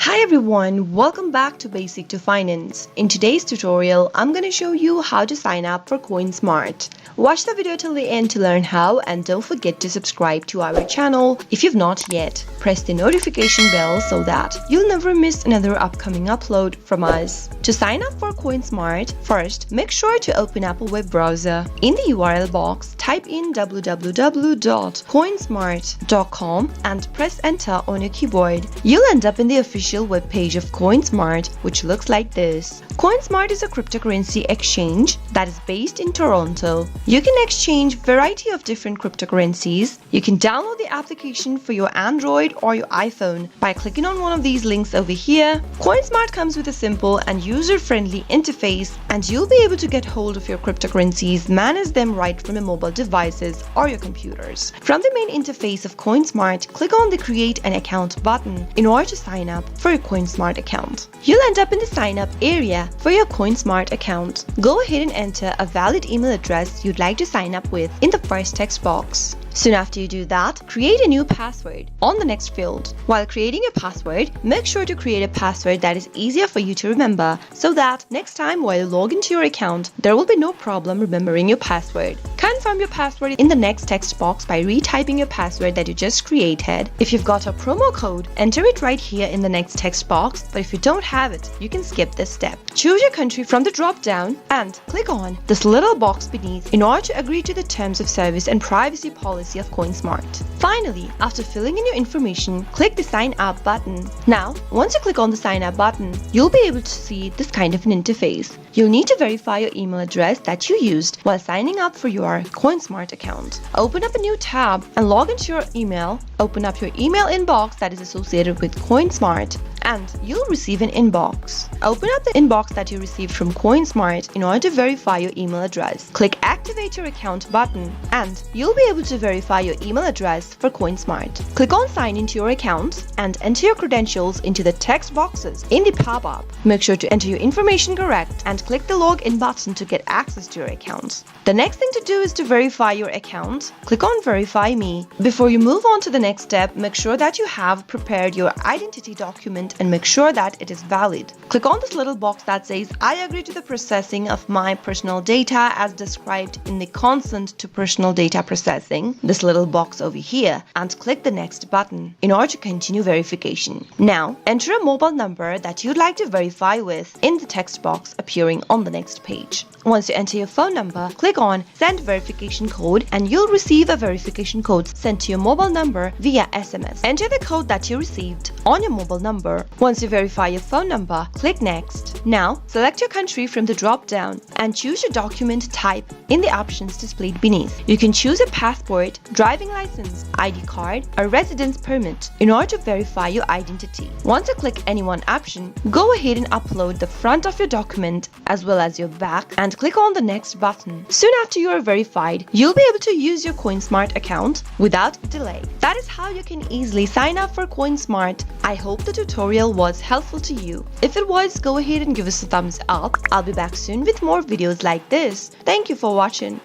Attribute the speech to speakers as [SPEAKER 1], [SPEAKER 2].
[SPEAKER 1] Hi everyone, welcome back to Basic to Finance. In today's tutorial, I'm going to show you how to sign up for Coinsmart. Watch the video till the end to learn how, and don't forget to subscribe to our channel if you've not yet. Press the notification bell so that you'll never miss another upcoming upload from us. To sign up for Coinsmart, first make sure to open up a web browser. In the URL box, type in www.coinsmart.com and press enter on your keyboard. You'll end up in the official web page of Coinsmart, which looks like this. Coinsmart is a cryptocurrency exchange that is based in Toronto. You can exchange a variety of different cryptocurrencies. You can download the application for your Android or your iPhone by clicking on one of these links over here. Coinsmart comes with a simple and user-friendly interface, and you'll be able to get hold of your cryptocurrencies, manage them right from your mobile devices or your computers. From the main interface of Coinsmart, click on the Create an Account button in order to sign up for your Coinsmart account. You'll end up in the sign up area for your Coinsmart account. Go ahead and enter a valid email address you'd like to sign up with in the first text box. Soon after you do that, create a new password on the next field. While creating a password, make sure to create a password that is easier for you to remember so that next time while you log into your account, there will be no problem remembering your password. Confirm your password in the next text box by retyping your password that you just created. If you've got a promo code, enter it right here in the next text box, but if you don't have it, you can skip this step. Choose your country from the drop down and click on this little box beneath in order to agree to the terms of service and privacy policy of Coinsmart. Finally, after filling in your information, click the sign up button. Now, once you click on the sign up button, you'll be able to see this kind of an interface. You'll need to verify your email address that you used while signing up for your Coinsmart account. Open up a new tab and log into your email. Open up your email inbox that is associated with Coinsmart, and you'll receive an inbox. Open up the inbox that you received from Coinsmart in order to verify your email address. Click Activate Your Account button, and you'll be able to verify your email address for Coinsmart. Click on Sign into your account and enter your credentials into the text boxes in the pop-up. Make sure to enter your information correct and click the Login button to get access to your account. The next thing to do is to verify your account. Click on Verify Me. Before you move on to the next step, make sure that you have prepared your identity document and make sure that it is valid. Click on this little box that says I agree to the processing of my personal data as described in the Consent to Personal Data Processing, this little box over here, and click the Next button in order to continue verification. Now, enter a mobile number that you'd like to verify with in the text box appearing on the next page. Once you enter your phone number, click on Send Verification Code and you'll receive a verification code sent to your mobile number via SMS. Enter the code that you received on your mobile number. Once you verify your phone number, click Next. Now, select your country from the drop-down and choose your document type in the options displayed beneath. You can choose a passport, driving license, ID card, or residence permit in order to verify your identity. Once you click any one option, go ahead and upload the front of your document as well as your back and click on the Next button. Soon after you are verified, you'll be able to use your Coinsmart account without delay. That is how you can easily sign up for Coinsmart. I hope the tutorial was helpful to you. If it was, go ahead and give us a thumbs up. I'll be back soon with more videos like this. Thank you for watching.